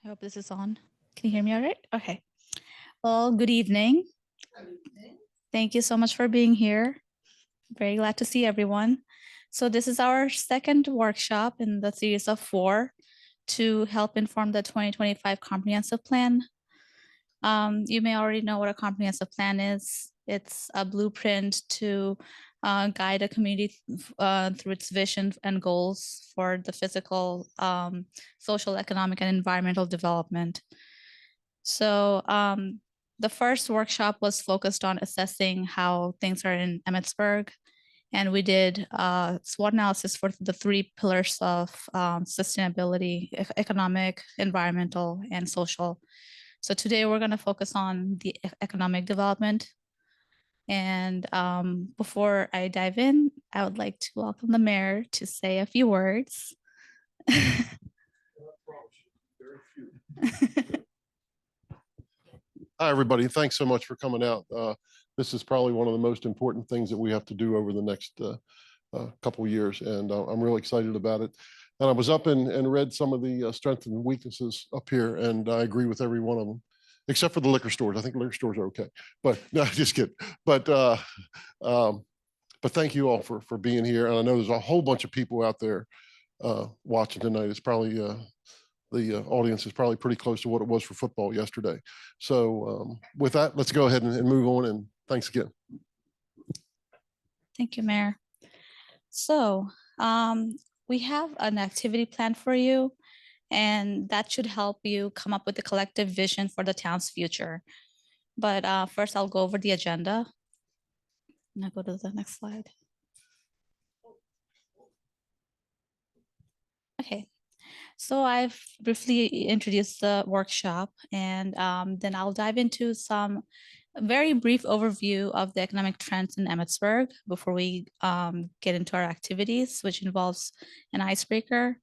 I hope this is on. Can you hear me all right? Okay. Well, good evening. Thank you so much for being here. Very glad to see everyone. So this is our second workshop in the series of 4 to help inform the 2025 comprehensive plan. You may already know what a comprehensive plan is. It's a blueprint to guide a community through its vision and goals for the physical, social, economic, and environmental development. So the first workshop was focused on assessing how things are in Emmitsburg. And we did SWOT analysis for the 3 pillars of sustainability, economic, environmental, and social. So today we're going to focus on the economic development. And before I dive in, I would like to welcome the mayor to say a few words. Hi, everybody. Thanks so much for coming out. This is probably one of the most important things that we have to do over the next couple of years, and I'm really excited about it. And I was up and read some of the strengths and weaknesses up here, and I agree with every one of them, except for the liquor stores. I think liquor stores are okay, but no, just kidding. But thank you all for being here. And I know there's a whole bunch of people out there watching tonight. It's probably the audience is probably pretty close to what it was for football yesterday. So with that, let's go ahead and move on. And thanks again. Thank you, Mayor. So we have an activity plan for you, and that should help you come up with a collective vision for the town's future. But first, I'll go over the agenda. Now go to the next slide. Okay, so I've briefly introduced the workshop, and then I'll dive into some very brief overview of the economic trends in Emmitsburg before we get into our activities, which involves an icebreaker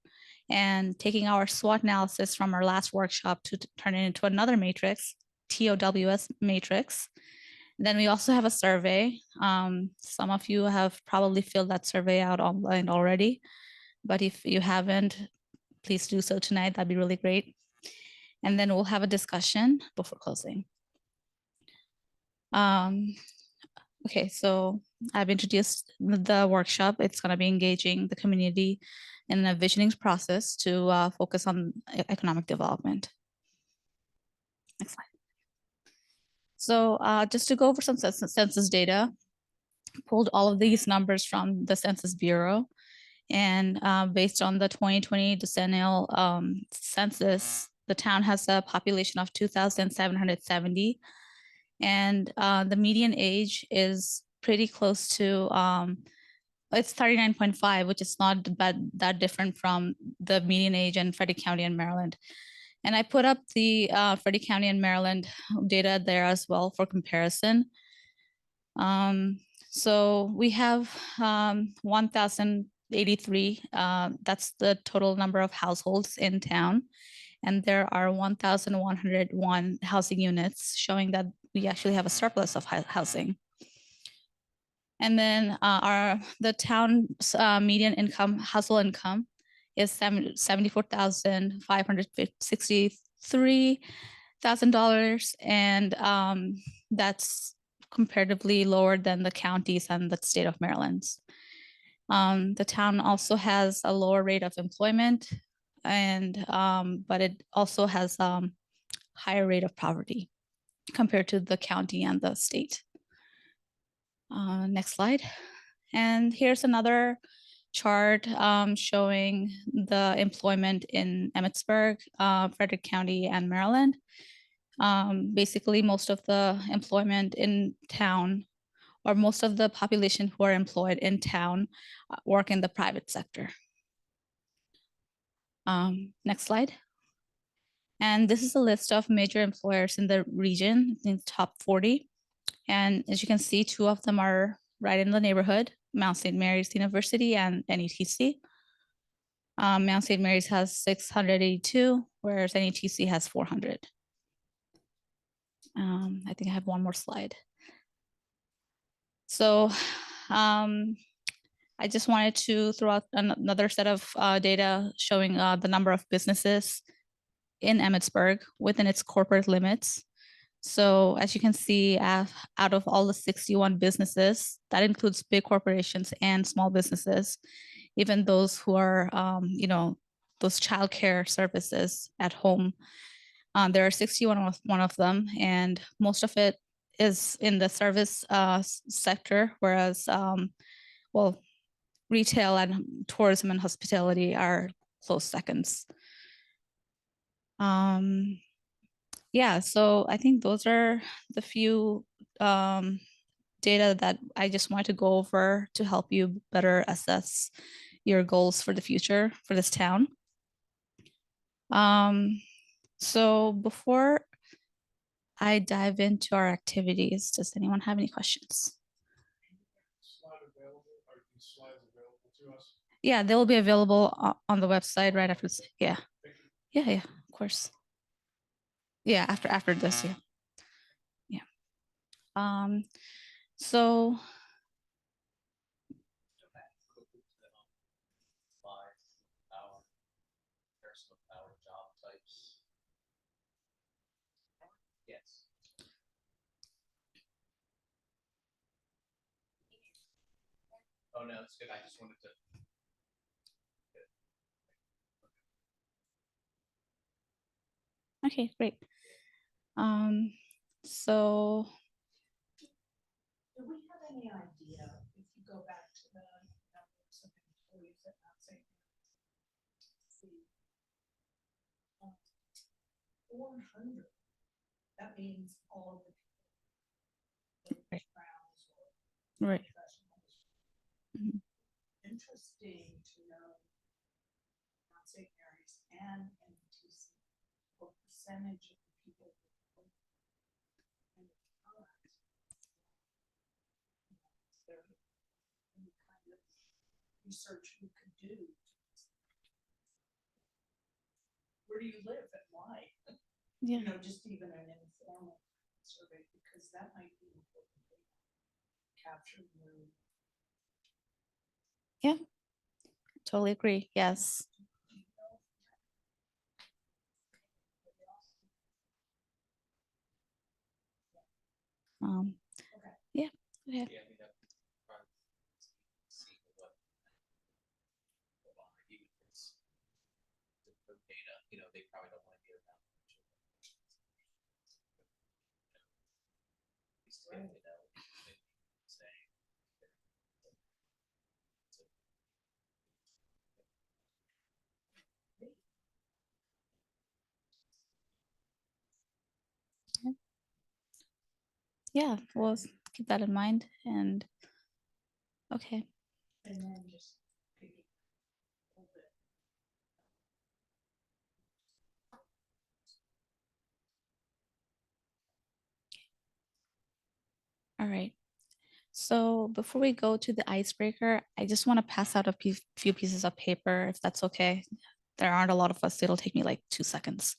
and taking our SWOT analysis from our last workshop to turn it into another matrix, TOWS matrix. Then we also have a survey. Some of you have probably filled that survey out online already, but if you haven't, please do so tonight. That'd be really great. And then we'll have a discussion before closing. Okay, so I've introduced the workshop. It's going to be engaging the community in a visioning process to focus on economic development. Next slide. So just to go over some census data, pulled all of these numbers from the Census Bureau. And based on the 2020 decennial census, the town has a population of 2,770. And the median age is pretty close to, it's 39.5, which is not that different from the median age in Frederick County and Maryland. And I put up the Frederick County and Maryland data there as well for comparison. So we have 1,083. That's the total number of households in town. And there are 1,101 housing units, showing that we actually have a surplus of housing. And then the town's median income, household income, is $74,563,000, and that's comparatively lower than the counties and the state of Maryland's. The town also has a lower rate of employment, and but it also has higher rate of poverty compared to the county and the state. Next slide. And here's another chart showing the employment in Emmitsburg, Frederick County, and Maryland. Basically, most of the employment in town, or most of the population who are employed in town, work in the private sector. Next slide. And this is a list of major employers in the region, in the top 40. And as you can see, 2 of them are right in the neighborhood, Mount St. Mary's University and NETC. Mount St. Mary's has 682, whereas NETC has 400. I think I have one more slide. So I just wanted to throw out another set of data showing the number of businesses in Emmitsburg within its corporate limits. So as you can see, out of all the 61 businesses, that includes big corporations and small businesses, even those who are, those childcare services at home. There are 61 one of them, and most of it is in the service sector, whereas, well, retail and tourism and hospitality are close seconds. Yeah, so I think those are the few data that I just wanted to go over to help you better assess your goals for the future for this town. So before I dive into our activities, does anyone have any questions? Yeah, they'll be available on the website right after this. Yeah. Yeah, of course. Yeah, after this, yeah. Yeah. So Yes. Oh, no, it's good. I just wanted to. okay, great. So Do we have any idea, if you go back to the numbers of employees at Mount St. Mary's? 400, that means all of the. Right. Browns or right. professionals. Mhm. Interesting to know Mount St. Mary's and MTC, what percentage of the people. And the times. Is there any kind of research we could do? Where do you live and why? Yeah. You know, just even an informal survey, because that might be important to capture the. Yeah. Totally agree. Yes. Yeah. Okay. Yeah, I mean, that probably see what. Even if it's the data, they probably don't want to hear about. Say. Yeah, we'll keep that in mind. And okay. And then just pick it a little bit. All right. So before we go to the icebreaker, I just want to pass out a few pieces of paper, if that's okay. There aren't a lot of us. It'll take me like 2 seconds.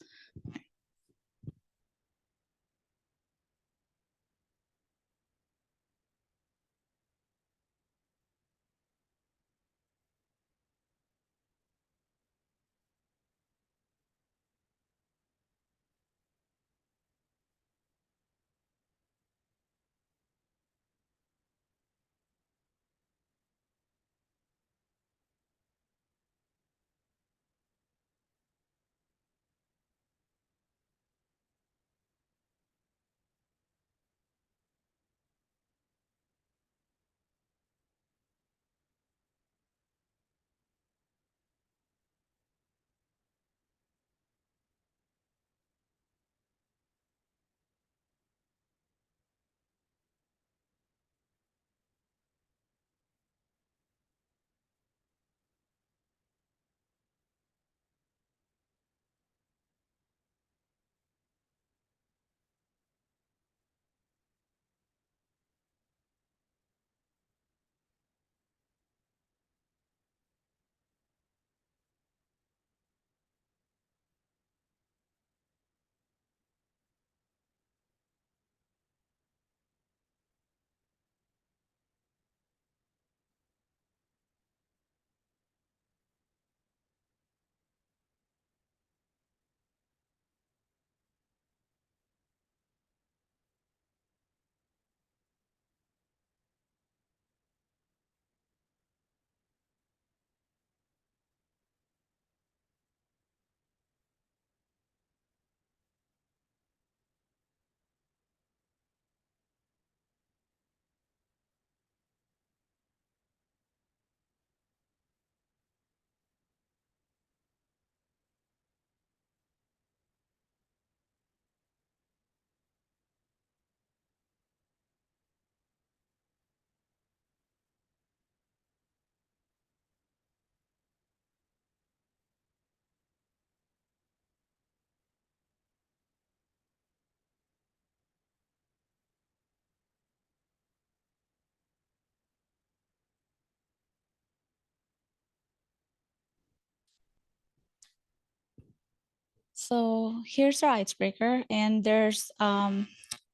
So here's our icebreaker, and there's the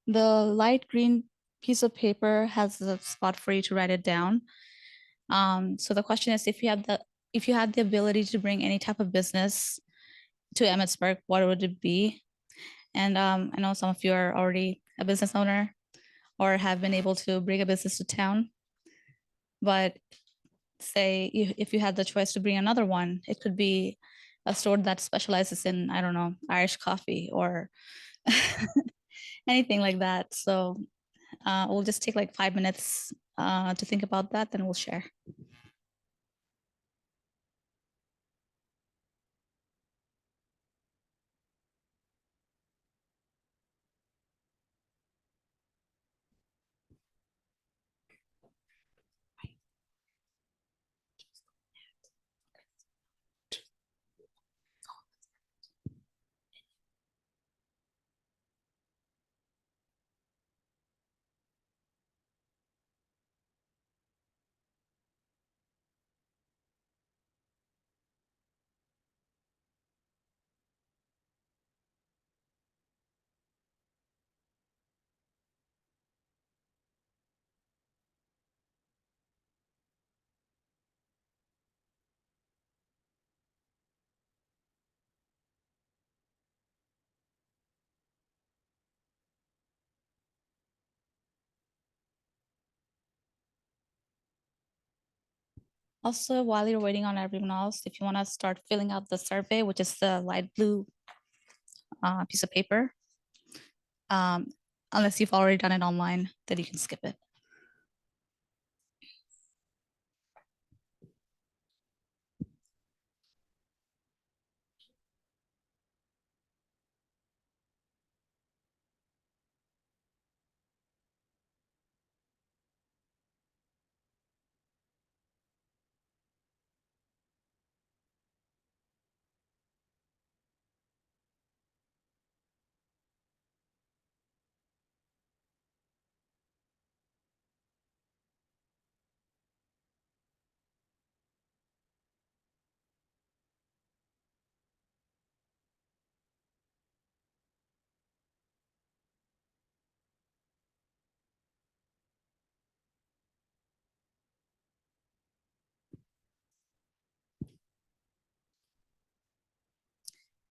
light green piece of paper has a spot for you to write it down. So the question is, if you had the ability to bring any type of business to Emmitsburg, what would it be? And I know some of you are already a business owner or have been able to bring a business to town. But say if you had the choice to bring another one, it could be a store that specializes in, I don't know, Irish coffee or anything like that. So we'll just take like 5 minutes to think about that, then we'll share. Also, while you're waiting on everyone else, if you want to start filling out the survey, which is the light blue piece of paper, unless you've already done it online, then you can skip it.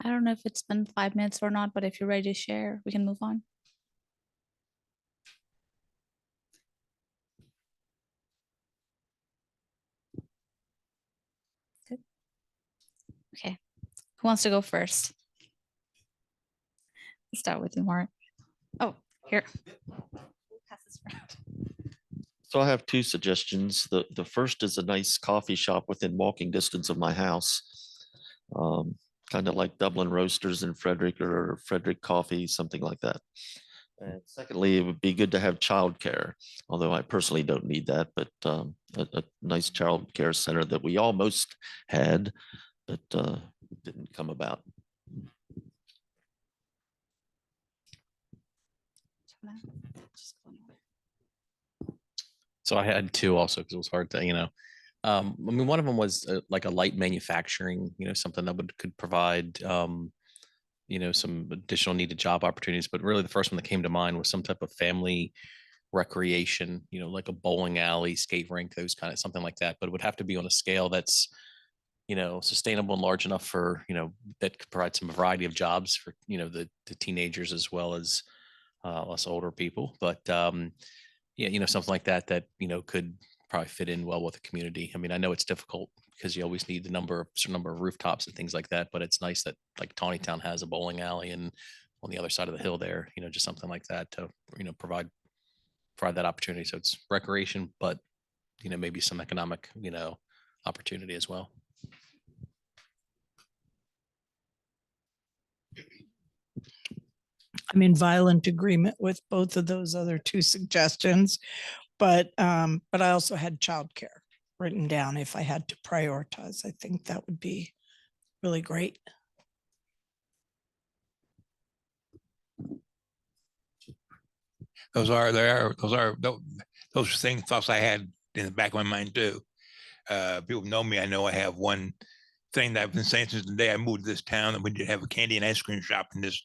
I don't know if it's been 5 minutes or not, but if you're ready to share, we can move on. Good. Okay, who wants to go first? Let's start with you, Mark. Oh, here. Pass this around. So I have two suggestions. The first is a nice coffee shop within walking distance of my house. Kind of like Dublin Roasters in Frederick or Frederick Coffee, something like that. And secondly, it would be good to have childcare, although I personally don't need that, but a nice childcare center that we almost had, but didn't come about. So I had two also because it was hard to, I mean, one of them was like a light manufacturing, something that could provide, some additional needed job opportunities. But really the first one that came to mind was some type of family recreation, like a bowling alley, skate rink, those kind of something like that. But it would have to be on a scale that's, sustainable and large enough for, that could provide some variety of jobs for, the teenagers as well as us older people. But yeah, something like that, could probably fit in well with the community. I mean, I know it's difficult because you always need certain number of rooftops and things like that, but it's nice that like Tawnytown has a bowling alley and on the other side of the hill there, just something like that to, provide that opportunity. So it's recreation, but, maybe some economic, opportunity as well. I'm in violent agreement with both of those other two suggestions, but I also had childcare written down if I had to prioritize. I think that would be really great. Those thoughts I had in the back of my mind too. People know me. I know I have one thing that I've been saying since the day I moved to this town, that we did have a candy and ice cream shop in this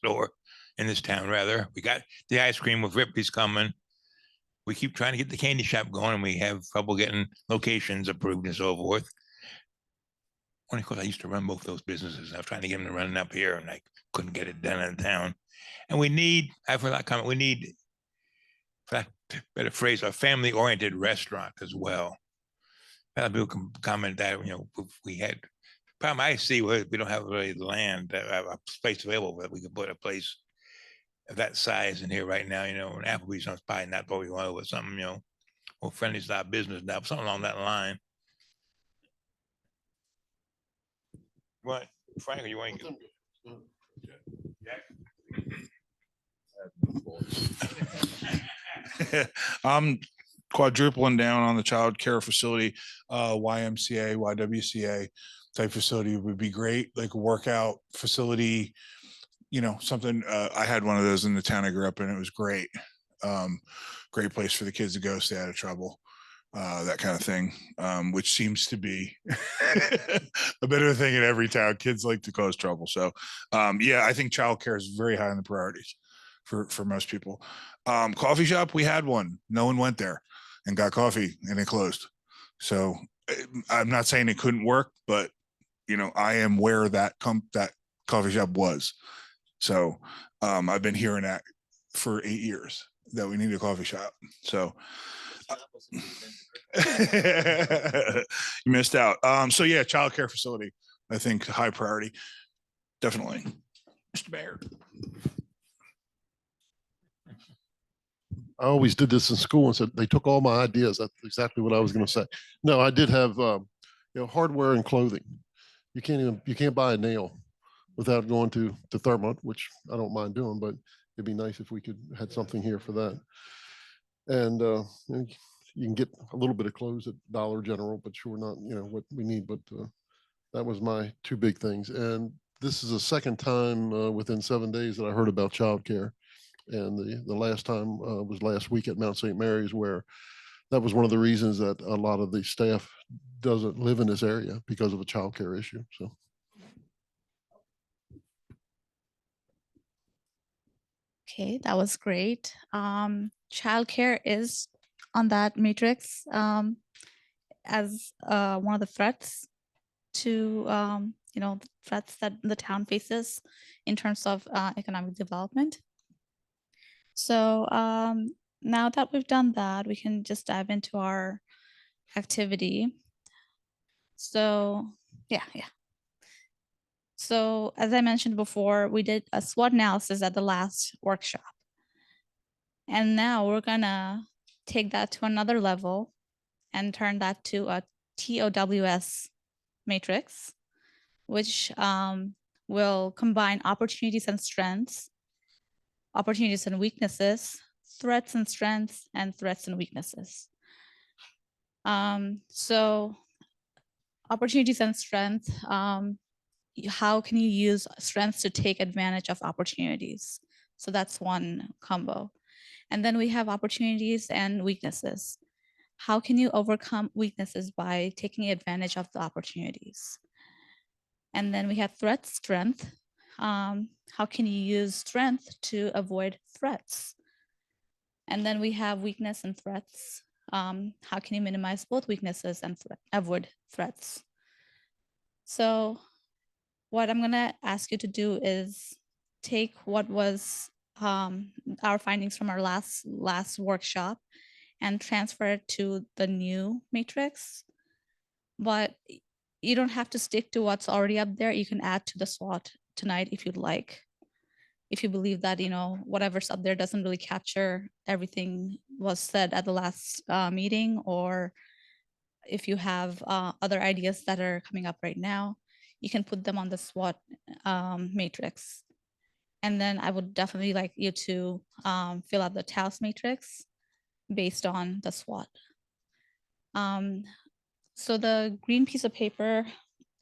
town, rather. We got the ice cream with Ripley's coming. We keep trying to get the candy shop going, and we have trouble getting locations approved and so forth. Only because I used to run both those businesses, and I was trying to get them to run up here, and I couldn't get it done in town. And we need, I've heard that comment, we need, for that better phrase, a family-oriented restaurant as well. People can comment that, you know, if we had, problem I see where we don't have really land, a space available that we could put a place of that size in here right now, you know, and Applebee's is probably not what we want, but something, you know, more friendly to our business now, something along that line. What, Frank, you want to? I'm quadrupling down on the child care facility, YMCA, YWCA type facility would be great, like a workout facility, you know, something. I had one of those in the town I grew up in. It was great. Great place for the kids to go stay out of trouble, that kind of thing, which seems to be a bit of a thing in every town. Kids like to cause trouble. So yeah, I think childcare is very high on the priorities for most people. Coffee shop, we had one. No one went there and got coffee, and it closed. So I'm not saying it couldn't work, but you know, I am where that coffee shop was. So I've been hearing that for 8 years that we need a coffee shop. So you missed out. So yeah, childcare facility, I think high priority. Definitely. Mr. Mayor. I always did this in school and said they took all my ideas. That's exactly what I was going to say. No, I did have, you know, hardware and clothing. You can't buy a nail without going to Thermont, which I don't mind doing, but it'd be nice if we could had something here for that. And you can get a little bit of clothes at Dollar General, but sure not, you know, what we need. But that was my two big things. And this is the second time within 7 days that I heard about childcare. And the last time was last week at Mount St. Mary's, where that was one of the reasons that a lot of the staff doesn't live in this area because of a childcare issue. So. Okay, that was great. Childcare is on that matrix as one of the threats to, you know, threats that the town faces in terms of economic development. So now that we've done that, we can just dive into our activity. So yeah. So as I mentioned before, we did a SWOT analysis at the last workshop. And now we're gonna take that to another level and turn that to a TOWS matrix, which will combine opportunities and strengths, opportunities and weaknesses, threats and strengths, and threats and weaknesses. So opportunities and strengths, how can you use strengths to take advantage of opportunities? So that's one combo. And then we have opportunities and weaknesses. How can you overcome weaknesses by taking advantage of the opportunities? And then we have threat strength. How can you use strength to avoid threats? And then we have weakness and threats. How can you minimize both weaknesses and avoid threats? So what I'm gonna ask you to do is take what was our findings from our last workshop and transfer it to the new matrix. But you don't have to stick to what's already up there. You can add to the SWOT tonight if you'd like. If you believe that, you know, whatever's up there doesn't really capture everything was said at the last meeting, or if you have other ideas that are coming up right now, you can put them on the SWOT matrix. And then I would definitely like you to fill out the TOWS matrix based on the SWOT. So the green piece of paper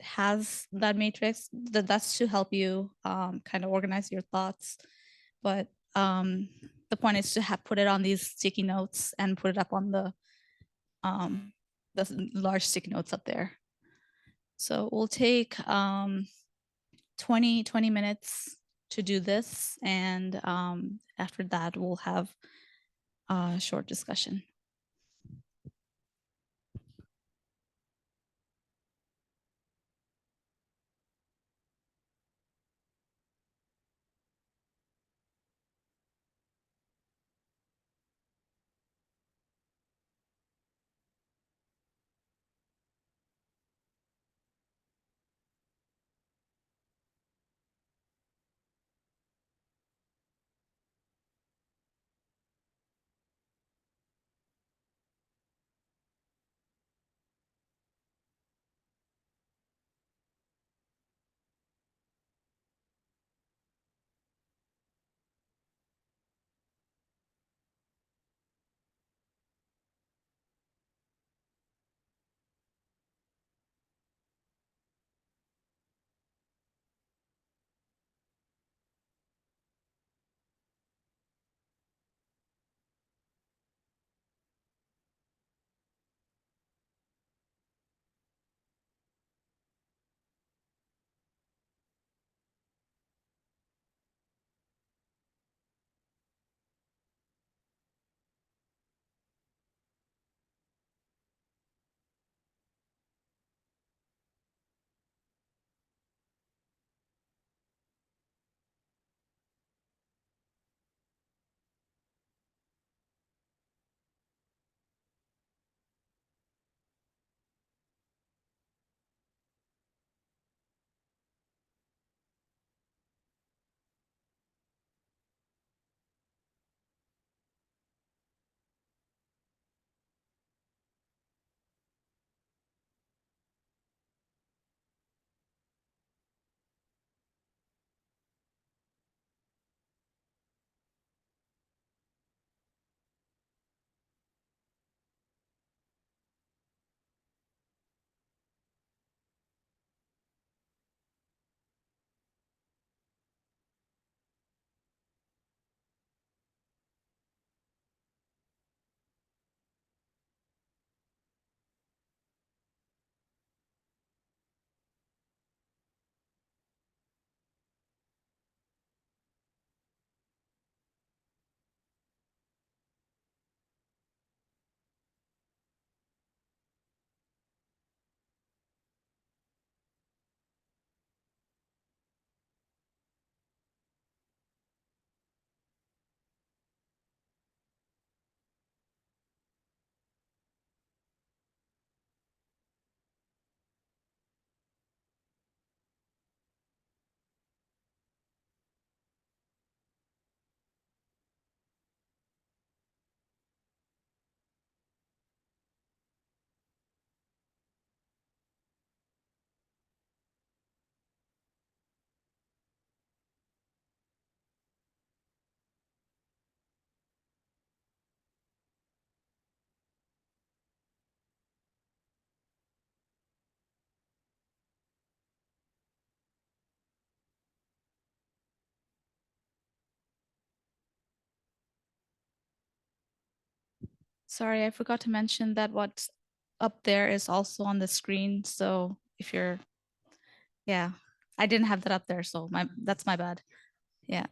has that matrix. That's to help you kind of organize your thoughts. But the point is to put it on these sticky notes and put it up on the large sticky notes up there. So we'll take 20 minutes to do this. And after that, we'll have a short discussion. Sorry, I forgot to mention that what's up there is also on the screen. So if you're, yeah, I didn't have that up there. So that's my bad. Yeah.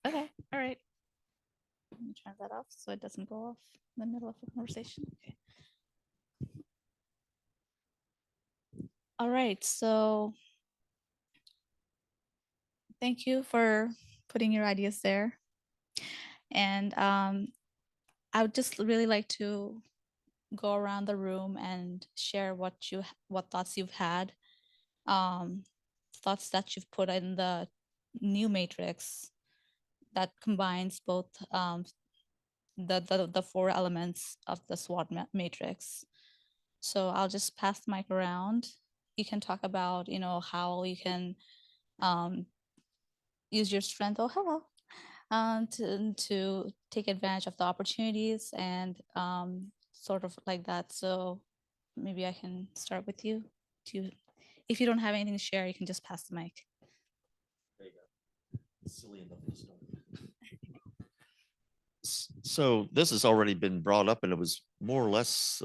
Okay, all right. Let me turn that off so it doesn't go off in the middle of a conversation. Okay. All right, so thank you for putting your ideas there. And I would just really like to go around the room and share what thoughts you've had, thoughts that you've put in the new matrix that combines both the four elements of the SWOT matrix. So I'll just pass the mic around. You can talk about, how you can use your strength. Oh, hello. To take advantage of the opportunities and sort of like that. So maybe I can start with you. If you don't have anything to share, you can just pass the mic. There you go. Silly enough to start. So this has already been brought up, and it was more or less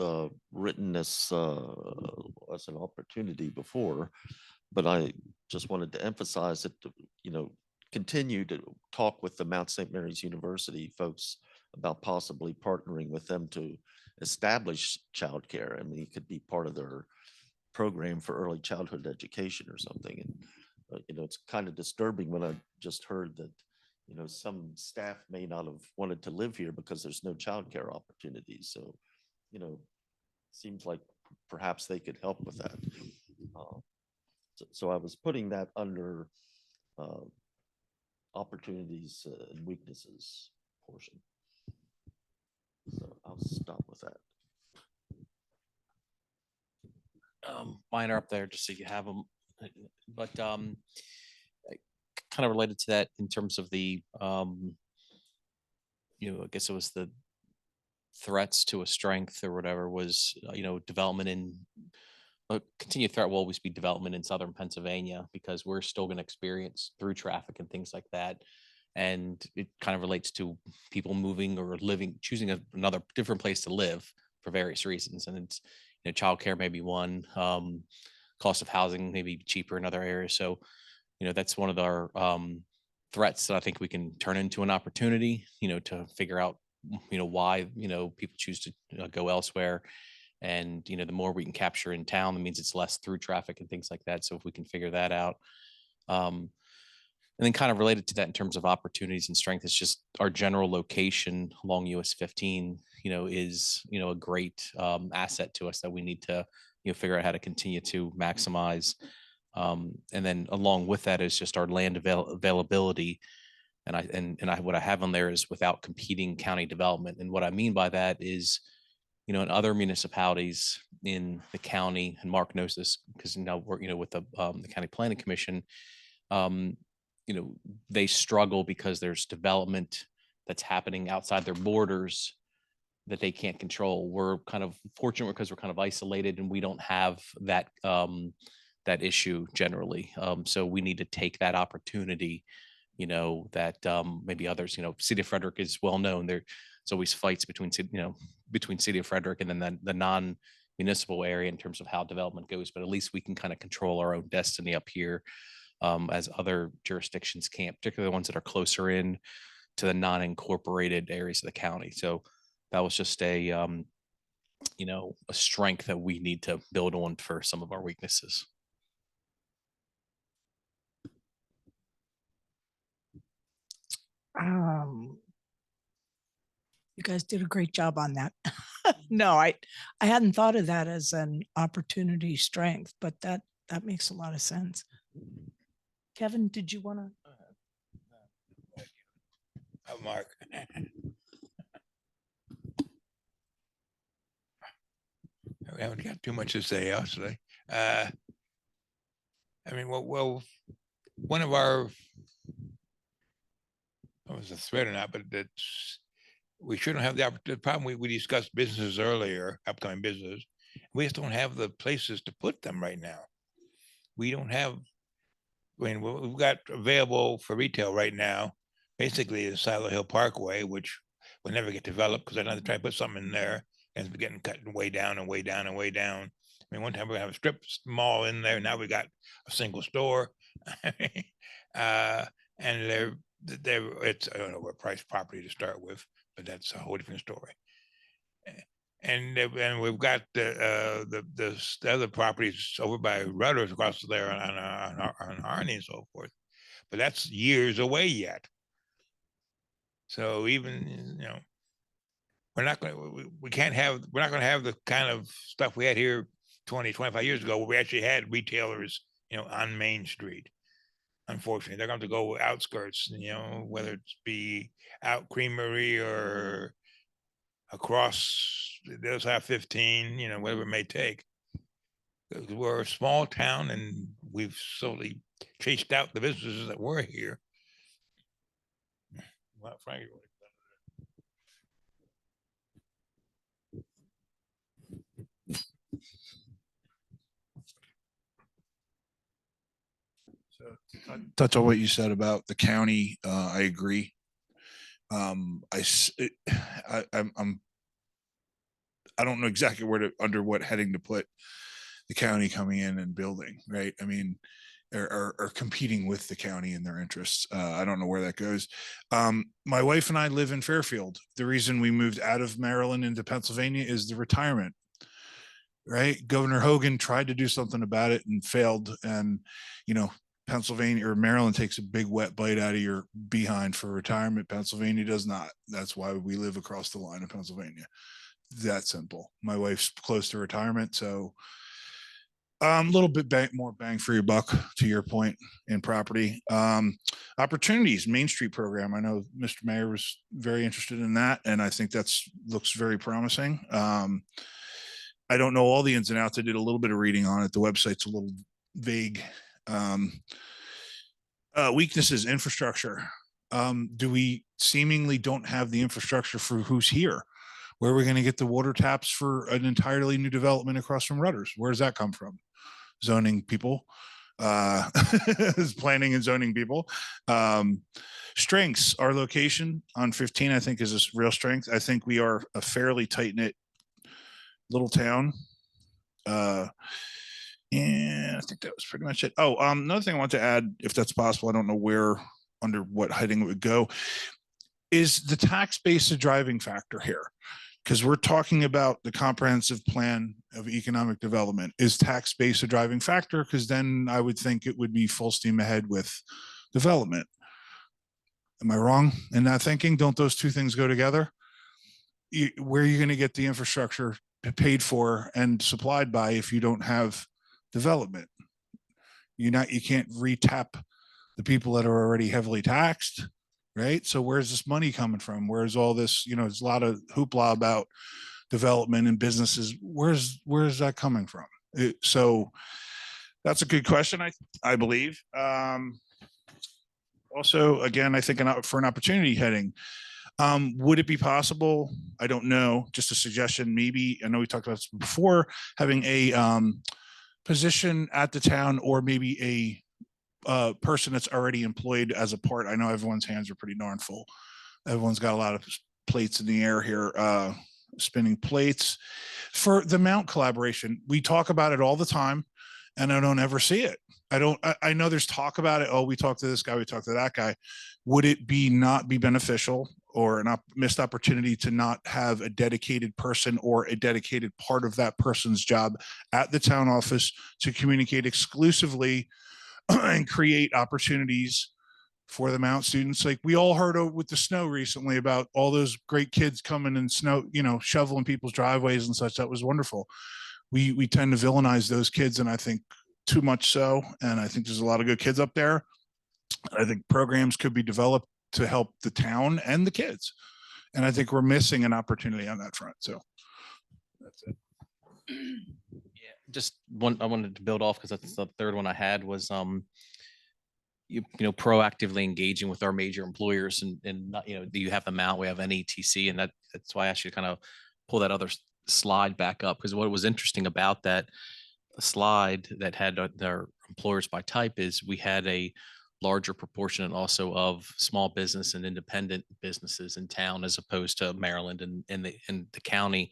written as an opportunity before, but I just wanted to emphasize that, continue to talk with the Mount St. Mary's University folks about possibly partnering with them to establish childcare. I mean, it could be part of their program for early childhood education or something. And, it's kind of disturbing when I just heard that, some staff may not have wanted to live here because there's no childcare opportunities. So, seems like perhaps they could help with that. So I was putting that under opportunities and weaknesses portion. So I'll stop with that. Mine are up there just so you have them. But kind of related to that in terms of the, I guess it was the threats to a strength or whatever was, development in a continued threat will always be development in southern Pennsylvania because we're still going to experience through traffic and things like that. And it kind of relates to people moving or choosing another different place to live for various reasons. And it's, childcare may be one, cost of housing may be cheaper in other areas. So, that's one of our threats that I think we can turn into an opportunity, to figure out, why, people choose to go elsewhere. And, the more we can capture in town, that means it's less through traffic and things like that. So if we can figure that out. And then kind of related to that in terms of opportunities and strength, it's just our general location along US 15, is, a great asset to us that we need to, figure out how to continue to maximize. And then along with that is just our land availability. And what I have on there is without competing county development. And what I mean by that is, in other municipalities in the county, and Mark knows this because now we're, with the County Planning Commission, they struggle because there's development that's happening outside their borders that they can't control. We're kind of fortunate because we're kind of isolated and we don't have that that issue generally. So we need to take that opportunity, that maybe others, City of Frederick is well known. There's always fights between City of Frederick and then the non-municipal area in terms of how development goes, but at least we can kind of control our own destiny up here, as other jurisdictions can't, particularly the ones that are closer in to the non-incorporated areas of the county. So that was just a strength that we need to build on for some of our weaknesses. You guys did a great job on that. No, I hadn't thought of that as an opportunity strength, but that makes a lot of sense. Kevin, did you want to? Mark. We haven't got too much to say, honestly. I mean, well, one of our, it was a threat or not, but that's, we shouldn't have the opportunity. The problem, we discussed businesses earlier, upcoming business. We just don't have the places to put them right now. We don't have, I mean, what we've got available for retail right now, basically is Silo Hill Parkway, which will never get developed because another try to put something in there and it's getting cut way down and way down and way down. I mean, one time we have a strip mall in there. Now we got a single store. And they're it's, I don't know what price property to start with, but that's a whole different story. And we've got the other properties over by Rudders across there on Harney and so forth, but that's years away yet. So even, we're not going to, we're not going to have the kind of stuff we had here 20, 25 years ago, where we actually had retailers, on Main Street. Unfortunately, they're going to go outskirts, whether it's be out Creamery or across the other side of 15, whatever it may take. 'Cause we're a small town and we've slowly chased out the businesses that were here. Well, Frankie, Touch on what you said about the county. I agree. I don't know exactly under what heading to put the county coming in and building, right? I mean, are competing with the county in their interests. I don't know where that goes. My wife and I live in Fairfield. The reason we moved out of Maryland into Pennsylvania is the retirement, right? Governor Hogan tried to do something about it and failed. And, Pennsylvania or Maryland takes a big wet bite out of your behind for retirement. Pennsylvania does not. That's why we live across the line in Pennsylvania. That simple. My wife's close to retirement, so a little bit more bang for your buck, to your point, in property. Opportunities, Main Street program. I know Mr. Mayor was very interested in that, and I think looks very promising. I don't know all the ins and outs. I did a little bit of reading on it. The website's a little vague. Weaknesses, infrastructure. Do we seemingly don't have the infrastructure for who's here? Where are we going to get the water taps for an entirely new development across from Rudders? Where does that come from? Zoning people, planning and zoning people. Strengths, our location on 15, I think, is a real strength. I think we are a fairly tight-knit little town. And I think that was pretty much it. Oh, another thing I want to add, if that's possible, I don't know under what heading it would go, is the tax base a driving factor here? Because we're talking about the comprehensive plan of economic development. Is tax base a driving factor? Because then I would think it would be full steam ahead with development. Am I wrong in that thinking? Don't those two things go together? Where are you going to get the infrastructure paid for and supplied by if you don't have development? You can't re-tap the people that are already heavily taxed, right? So where's this money coming from? Where's all this, there's a lot of hoopla about development and businesses. Where's that coming from? So that's a good question, I believe. Also, again, I think for an opportunity heading, would it be possible? I don't know, just a suggestion, maybe, I know we talked about this before, having a position at the town, or maybe a person that's already employed as a part. I know everyone's hands are pretty darn full. Everyone's got a lot of plates in the air here, spinning plates. For the Mount collaboration, we talk about it all the time, and I don't ever see it. I know there's talk about it. Oh, we talked to this guy, we talked to that guy. Would it not be beneficial or a missed opportunity to not have a dedicated person or a dedicated part of that person's job at the town office to communicate exclusively and create opportunities for the Mount students? Like we all heard with the snow recently about all those great kids coming and shoveling people's driveways and such. That was wonderful. We tend to villainize those kids, and I think too much so. And I think there's a lot of good kids up there. I think programs could be developed to help the town and the kids. And I think we're missing an opportunity on that front. So that's it. Yeah, just one I wanted to build off, because that's the third one I had was proactively engaging with our major employers, and not, do you have the Mount, we have NETC, and that's why I asked you to kind of pull that other slide back up, because what was interesting about that slide that had their employers by type is we had a larger proportion also of small business and independent businesses in town, as opposed to Maryland and the county.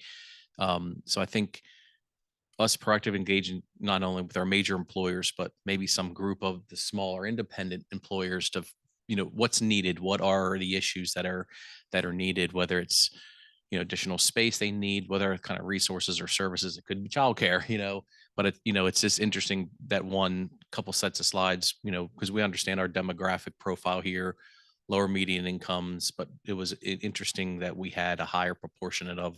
So I think us proactive engaging not only with our major employers, but maybe some group of the smaller independent employers to what's needed, what are the issues that are needed, whether it's, additional space they need, whether kind of resources or services, it could be childcare, but it's just interesting that one couple sets of slides, because we understand our demographic profile here, lower median incomes, but it was interesting that we had a higher proportionate of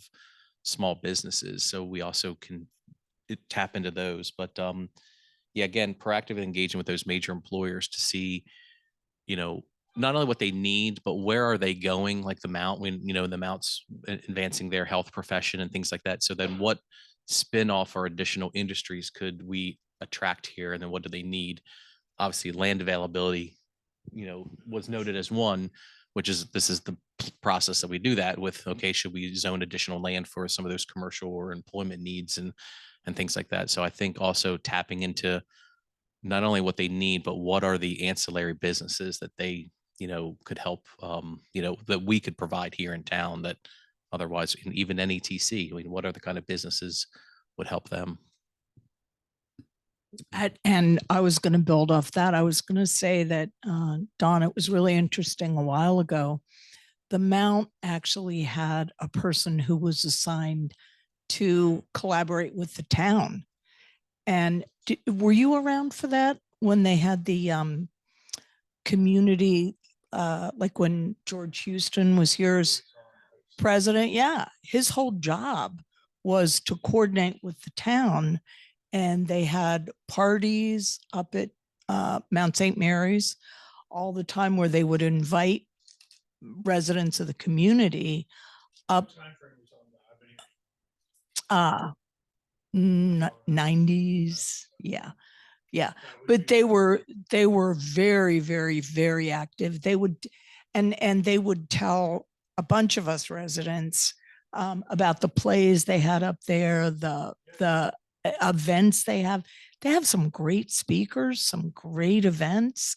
small businesses. So we also can tap into those. But yeah, again, proactive engagement with those major employers to see, not only what they need, but where are they going, like the Mount, when, the Mount's advancing their health profession and things like that. So then what spin-off or additional industries could we attract here? And then what do they need? Obviously, land availability, was noted as one, which is, this is the process that we do that with. Okay, should we zone additional land for some of those commercial or employment needs and things like that? So I think also tapping into not only what they need, but what are the ancillary businesses that they, could help, that we could provide here in town that otherwise, even NETC, I mean, what are the kind of businesses would help them? And I was going to build off that. I was going to say that, Don, it was really interesting a while ago. The Mount actually had a person who was assigned to collaborate with the town. And were you around for that when they had the community, like when George Houston was here as president? Yeah, his whole job was to coordinate with the town. And they had parties up at Mount St. Mary's all the time where they would invite residents of the community up. 90s. Yeah. Yeah. But they were very, very, very active. They would, and they would tell a bunch of us residents about the plays they had up there, the events they have. They have some great speakers, some great events.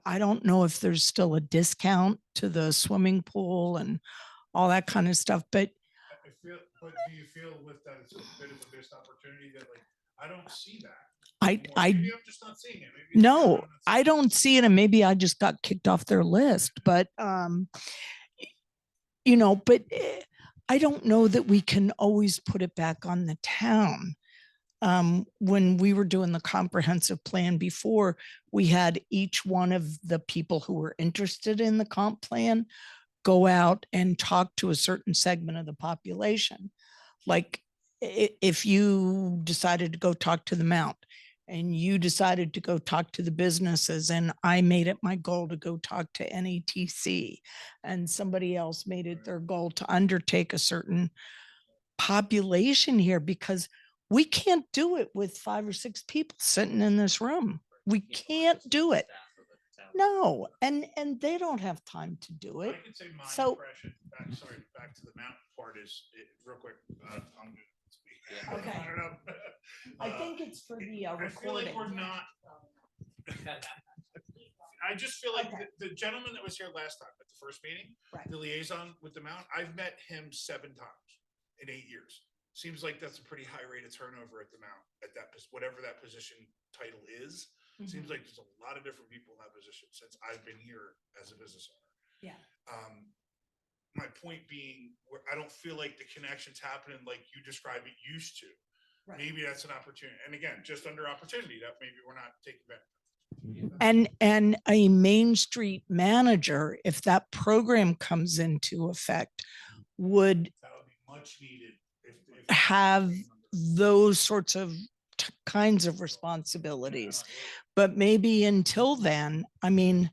I don't know if there's still a discount to the swimming pool and all that kind of stuff, but But do you feel with that it's a bit of a missed opportunity that, like, I don't see that? I Maybe I'm just not seeing it. Maybe it's no, I'm not I seeing don't see it, and maybe I just got kicked off their list, but but I don't know that we can always put it back on the town. When we were doing the comprehensive plan before, we had each one of the people who were interested in the comp plan go out and talk to a certain segment of the population. Like if you decided to go talk to the Mount and you decided to go talk to the businesses, and I made it my goal to go talk to NETC, and somebody else made it their goal to undertake a certain population here, because we can't do it with 5 or 6 people sitting in this room. We can't do it. No, and they don't have time to do I it. can say my So- impression, back to the Mount part is, real quick, I'm gonna speak. Okay. I don't know. I think it's for the I feel like recording. we're not, I just feel like Okay. the gentleman that was here last time at the first meeting, Right. the liaison with the Mount, I've met him 7 times in 8 years. Seems like that's a pretty high rate of turnover at the Mount, at that, whatever that position title is. Seems like there's a lot of different people in that position since I've been here as a business owner. Yeah. My point being, where I don't feel like the connections happening like you describe it used to. Right. Maybe that's an opportunity. And again, just under opportunity that maybe we're not taking back. And a Main Street manager, if that program comes into effect, would That would be much needed. If have those sorts of kinds of responsibilities. But maybe until then, I mean,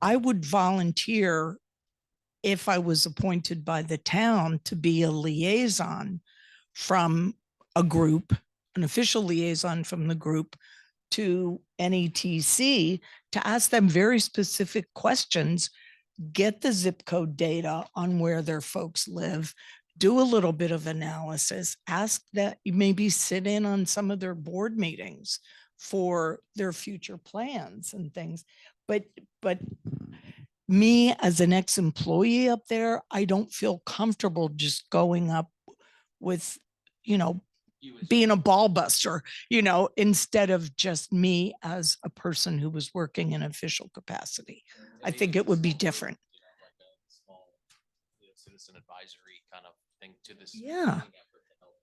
I would volunteer if I was appointed by the town to be a liaison from a group, an official liaison from the group to NETC, to ask them very specific questions, get the zip code data on where their folks live, do a little bit of analysis, ask that you maybe sit in on some of their board meetings for their future plans and things. But me as an ex-employee up there, I don't feel comfortable just going up with, being a ball buster, instead of just me as a person who was working in official capacity. I think it would be different. Citizen advisory kind of thing to this. Yeah. effort to help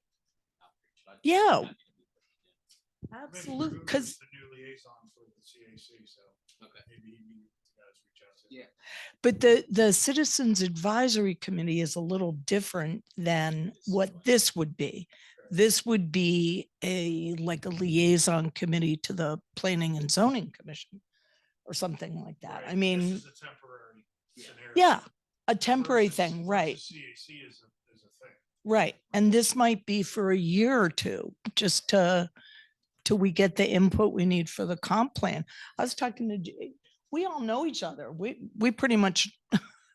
outreach. I'd be Yeah. happy to be Absolutely, because The new liaison for the CAC, so Okay. maybe you guys reach out to. Yeah. but the Citizens Advisory Committee is a little different than what this would be. This would be like a liaison committee to the Planning and Zoning Commission or something like that. I mean, This is a temporary scenario. yeah, a temporary Versus- thing, right? versus CAC is a thing. Right. And this might be for a year or two, just till we get the input we need for the comp plan. I was talking to, we all know each other. We pretty much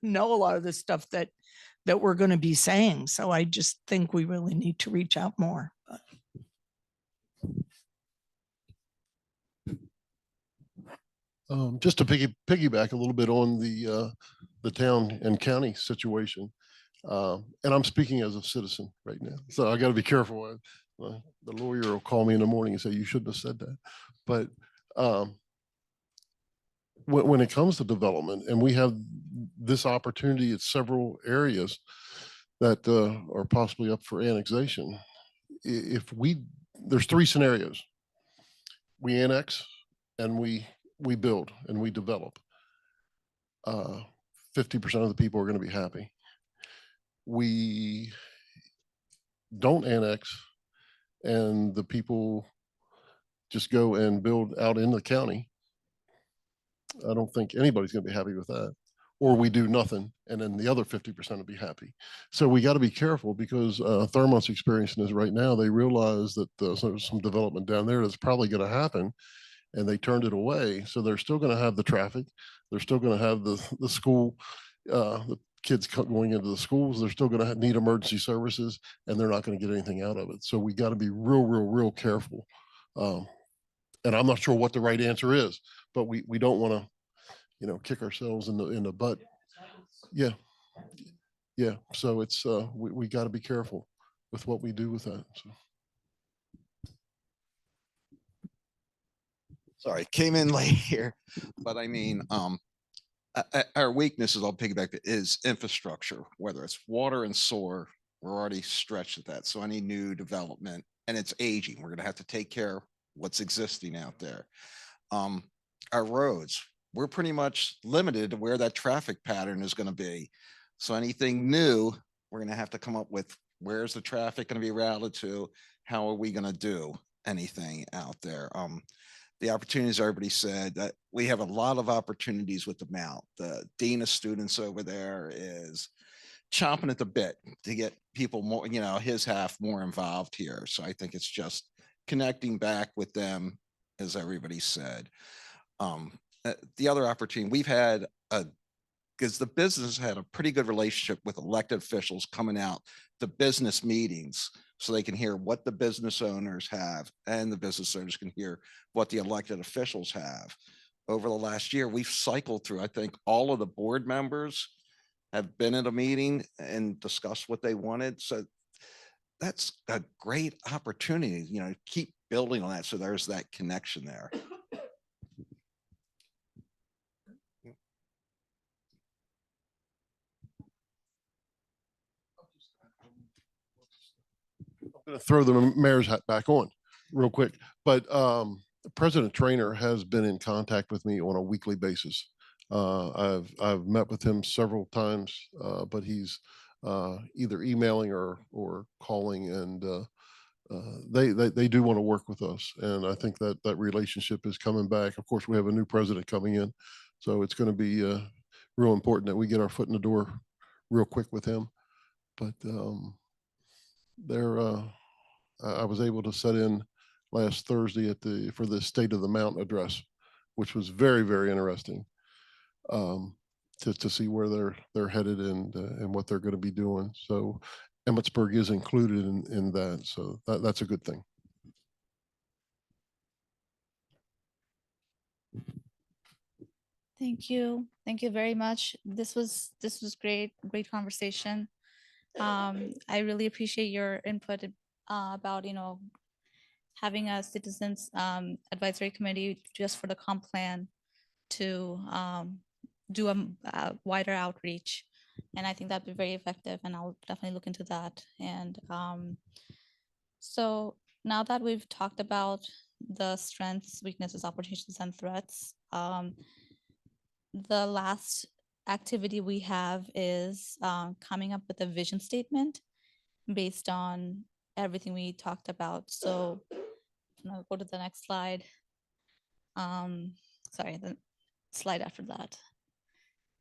know a lot of the stuff that we're going to be saying. So I just think we really need to reach out more. But Just to piggyback a little bit on the town and county situation. And I'm speaking as a citizen right now, so I got to be careful. The lawyer will call me in the morning and say, you shouldn't have said that. But when it comes to development, and we have this opportunity at several areas that are possibly up for annexation, there's three scenarios. We annex and we build and we develop. 50% of the people are going to be happy. We don't annex and the people just go and build out in the county. I don't think anybody's going to be happy with that. Or we do nothing and then the other 50% will be happy. So we got to be careful because Thermont's experiencing this right now. They realize that there's some development down there that's probably going to happen and they turned it away. So they're still going to have the traffic. They're still going to have the school, the kids going into the schools. They're still going to need emergency services and they're not going to get anything out of it. So we got to be real careful. And I'm not sure what the right answer is, but we don't want to, kick ourselves in the butt. Yeah. Yeah. So it's, we got to be careful with what we do with that. So. Sorry, came in late here, but I mean, our weaknesses, I'll piggyback, is infrastructure, whether it's water and sewer. We're already stretched at that. So any new development, and it's aging, we're gonna have to take care of what's existing out there. Our roads, we're pretty much limited to where that traffic pattern is gonna be. So anything new, we're gonna have to come up with, where's the traffic gonna be routed to? How are we gonna do anything out there? The opportunities, everybody said that we have a lot of opportunities with the Mount. The dean of students over there is chomping at the bit to get people more, his half more involved here. So I think it's just connecting back with them, as everybody said. The other opportunity we've had, because the business had a pretty good relationship with elected officials coming out to business meetings so they can hear what the business owners have and the business owners can hear what the elected officials have. Over the last year, we've cycled through, I think all of the board members have been at a meeting and discussed what they wanted. So that's a great opportunity, keep building on that. So there's that connection there. I'm going to throw the mayor's hat back on real quick, but President Trainer has been in contact with me on a weekly basis. I've met with him several times, but he's either emailing or calling, and they do want to work with us. And I think that relationship is coming back. Of course, we have a new president coming in, so it's going to be real important that we get our foot in the door real quick with him. But I was able to set in last Thursday for the State of the Mount address, which was very interesting to see where they're headed and what they're going to be doing. So Emmitsburg is included in that, so that's a good thing. Thank you. Thank you very much. This was great conversation. I really appreciate your input about, having a citizens advisory committee just for the comp plan to do a wider outreach. And I think that'd be very effective, and I'll definitely look into that. And so now that we've talked about the strengths, weaknesses, opportunities, and threats, the last activity we have is coming up with a vision statement based on everything we talked about. So I'll go to the next slide. Sorry, the slide after that.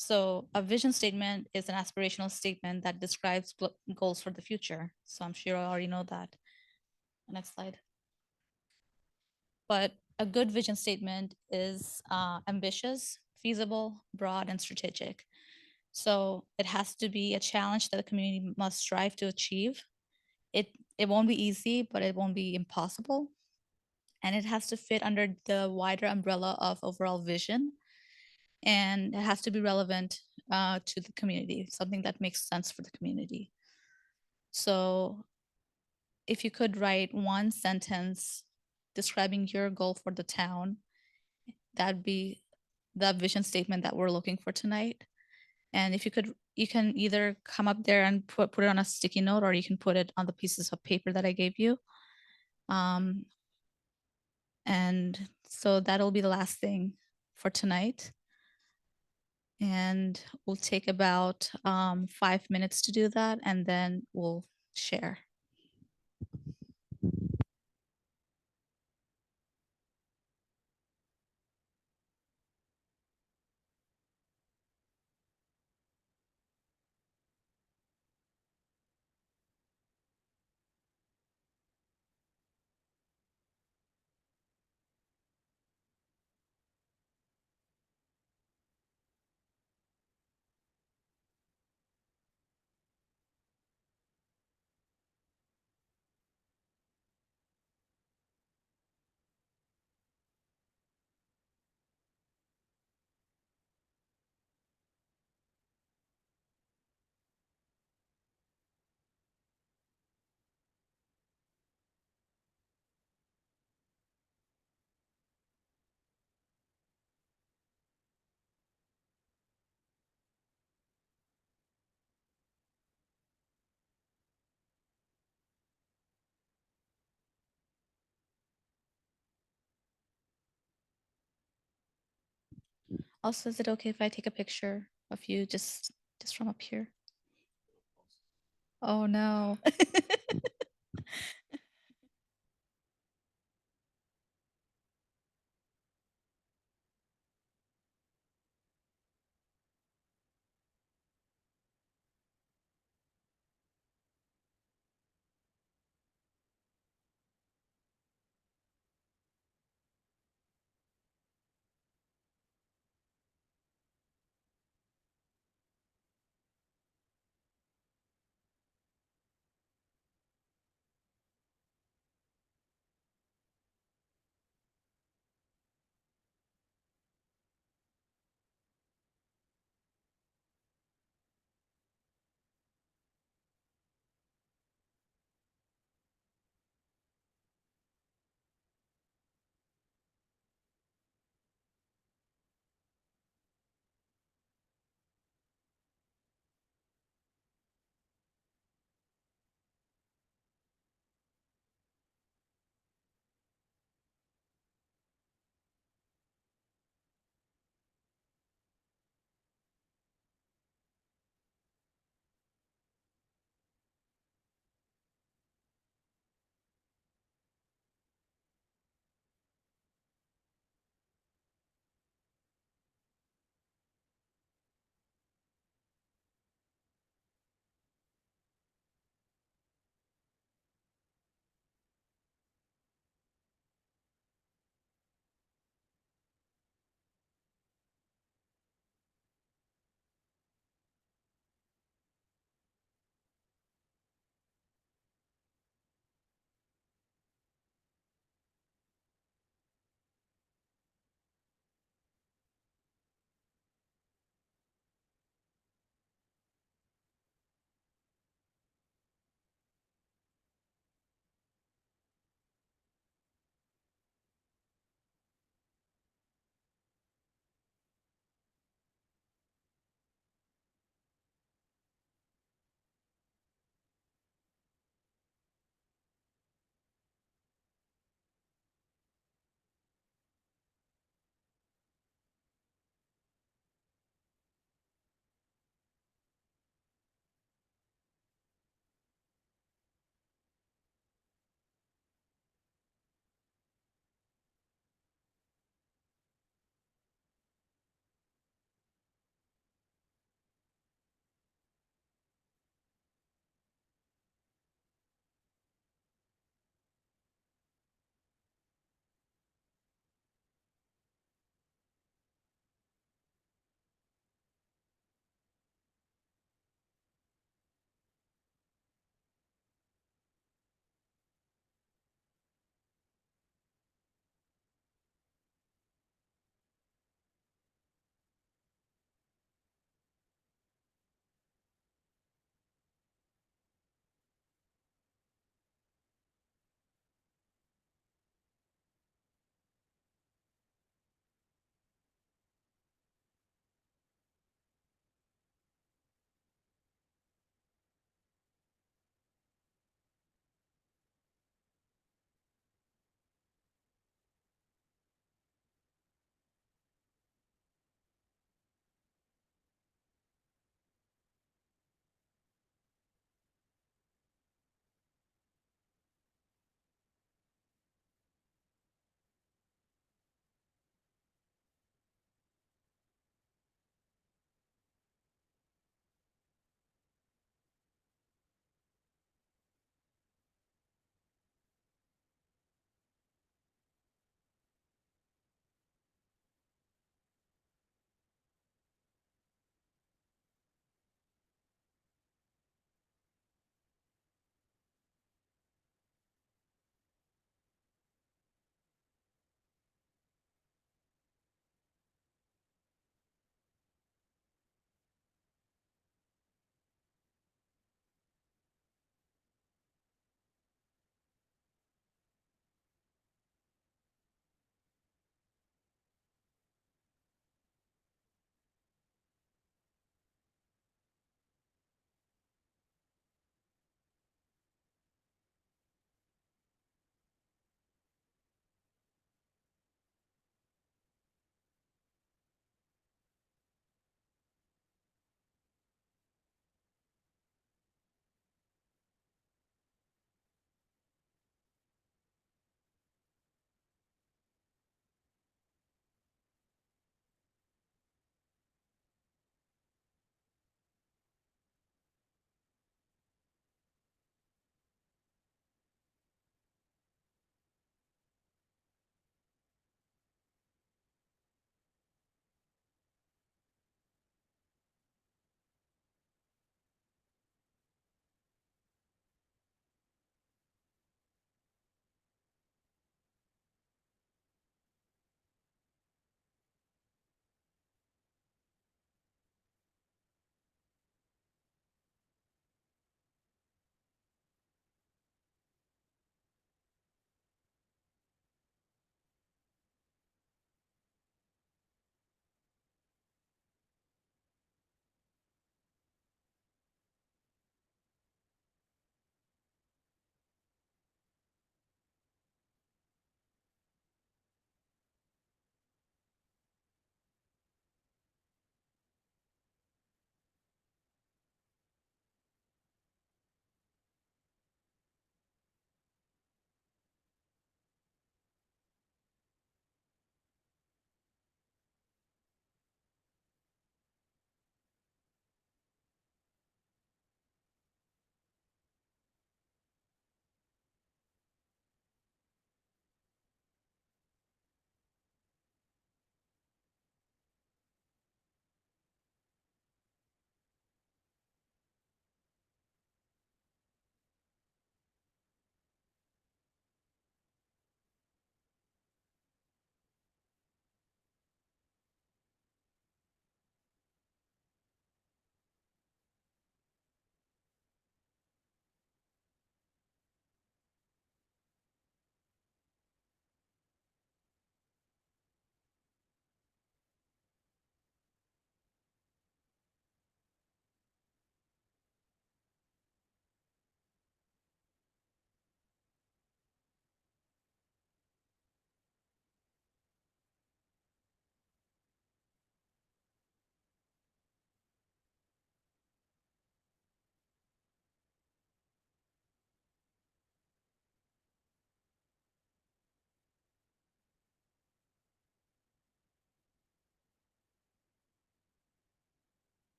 So a vision statement is an aspirational statement that describes goals for the future. So I'm sure I already know that. Next slide. But a good vision statement is ambitious, feasible, broad, and strategic. So it has to be a challenge that the community must strive to achieve. It won't be easy, but it won't be impossible. And it has to fit under the wider umbrella of overall vision. And it has to be relevant to the community, something that makes sense for the community. So if you could write one sentence describing your goal for the town, that'd be the vision statement that we're looking for tonight. And if you could, you can either come up there and put it on a sticky note, or you can put it on the pieces of paper that I gave you. And so that'll be the last thing for tonight. And we'll take about 5 minutes to do that, and then we'll share. Also, is it okay if I take a picture of you just from up here? Oh no.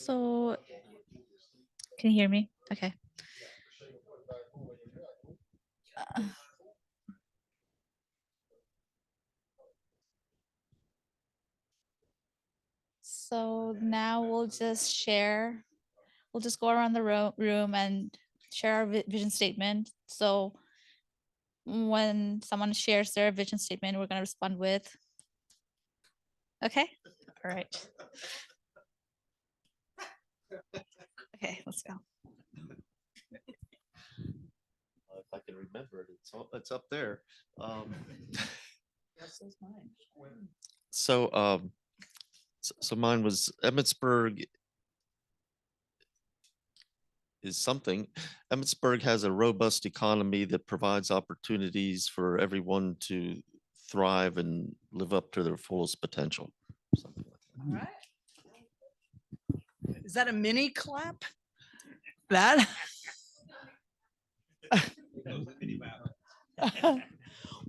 So, can you hear me? Okay. Uh, So now we'll just go around the room and share our vision statement. So when someone shares their vision statement, we're gonna respond with. Okay, all right. Okay, let's go. If I can remember it, it's up there. So, so mine was Emmitsburg is something. Emmitsburg has a robust economy that provides opportunities for everyone to thrive and live up to their fullest potential. Something like that. All right. Is that a mini clap? That?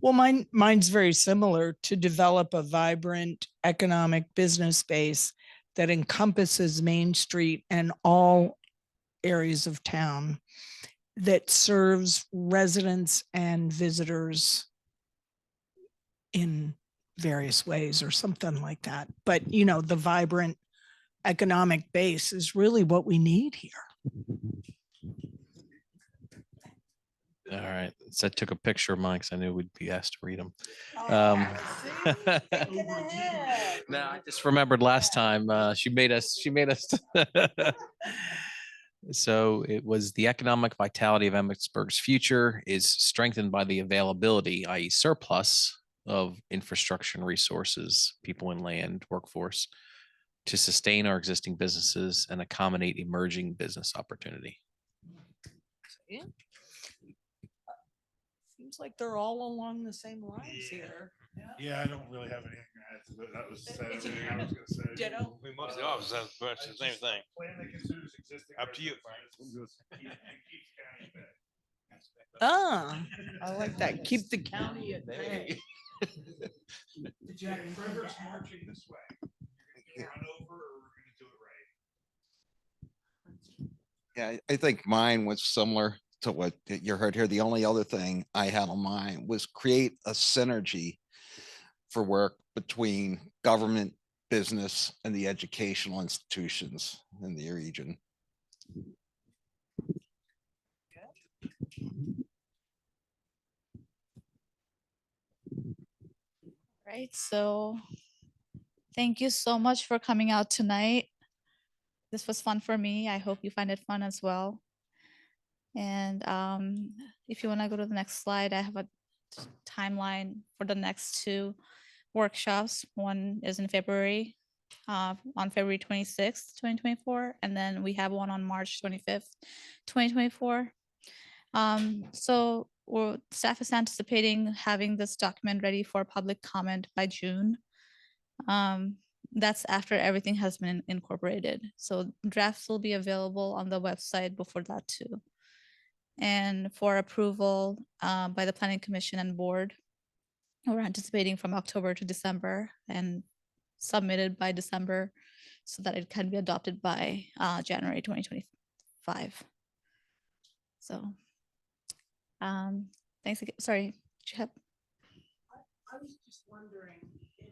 Well, mine's very similar: to develop a vibrant economic business base that encompasses Main Street and all areas of town, that serves residents and visitors in various ways, or something like that. But, you know, the vibrant economic base is really what we need here. All right. So I took a picture of mine because I knew we'd be asked to read them. No, I just remembered last time she made us. So it was the economic vitality of Emmitsburg's future is strengthened by the availability, i.e. surplus of infrastructure and resources, people and land, workforce, to sustain our existing businesses and accommodate emerging business opportunity. Seems like they're all along the same lines here. Yeah, I don't really have anything to add to that. That was everything I was gonna say. Ditto. We most of the office has pretty much the same thing. Plan that considers existing Up to you, residents and keeps county fed. Ah, I like that. Keep the county at bay. Jack, Frederick's marching this way. You're gonna run over or we're gonna do it right? Yeah, I think mine was similar to what you heard here. The only other thing I had on mine was create a synergy for work between government, business, and the educational institutions in the region. Right, so thank you so much for coming out tonight. This was fun for me. I hope you find it fun as well. And if you want to go to the next slide, I have a timeline for the next two workshops. One is in February, on February 26th, 2024, and then we have one on March 25th, 2024. So staff is anticipating having this document ready for public comment by June. That's after everything has been incorporated. So drafts will be available on the website before that too. And for approval by the Planning Commission and Board, we're anticipating from October to December and submitted by December so that it can be adopted by January 2025. So thanks again. Sorry, Chip. I was just wondering if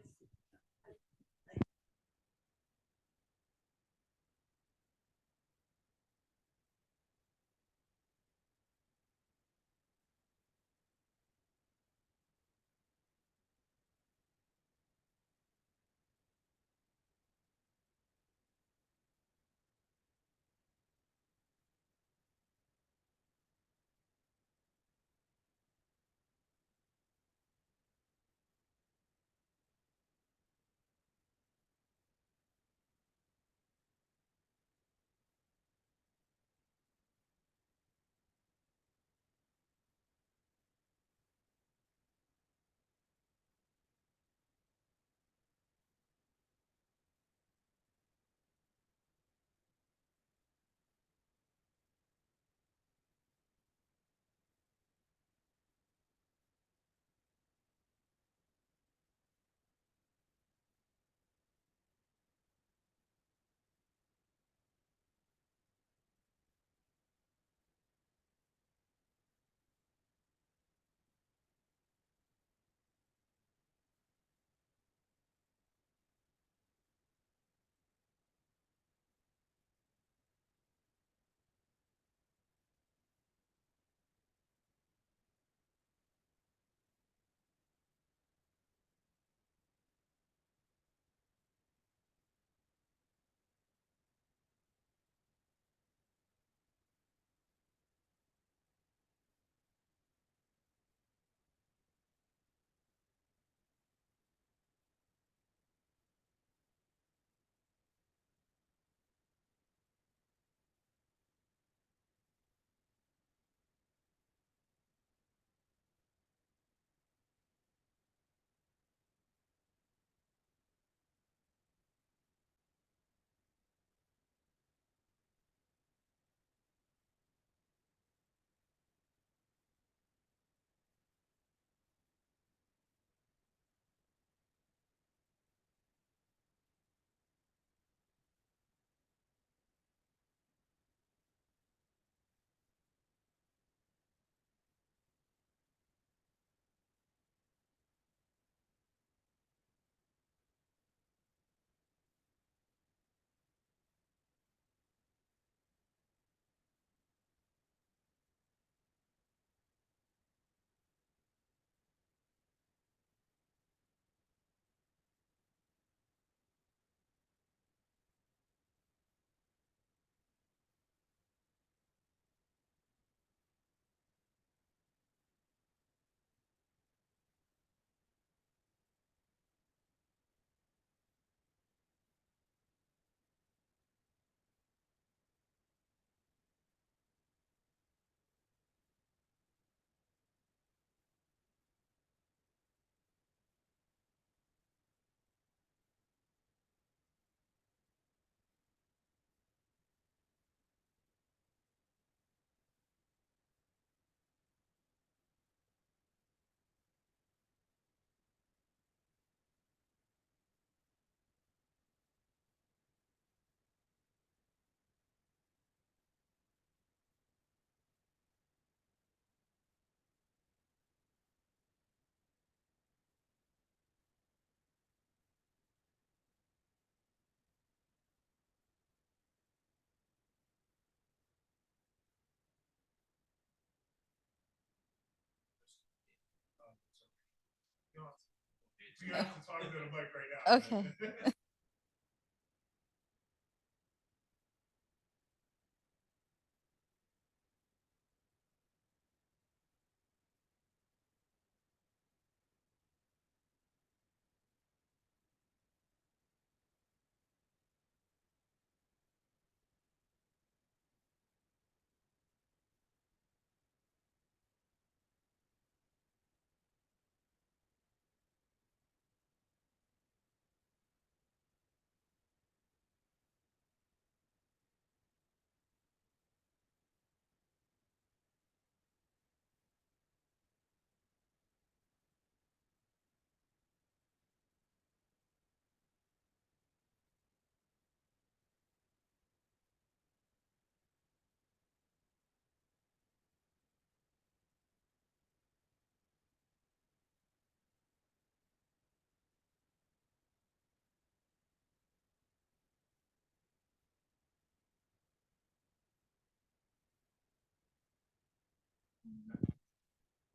Okay.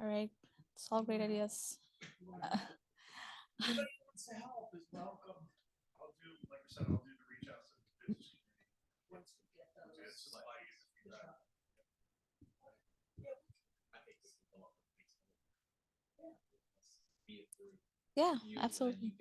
All right, it's all great ideas. Yeah, absolutely.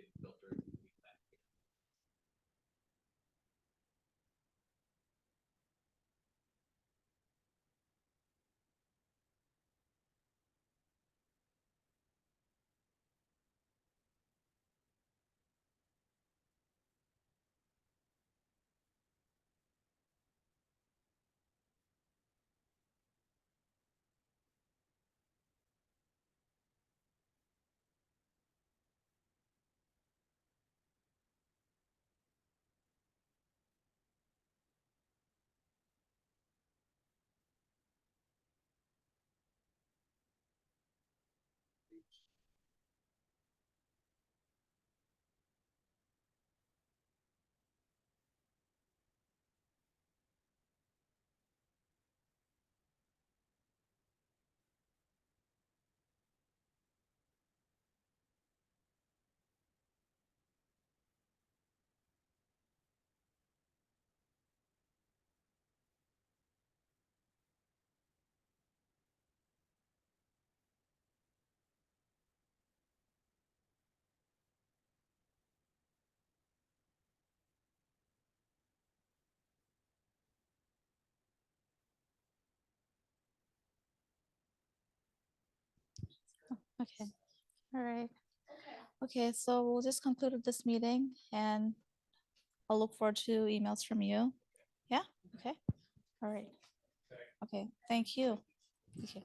Okay, all right. Okay, so we'll just conclude this meeting and I'll look forward to emails from you. Yeah, okay, all right. Okay, thank you. Thank you.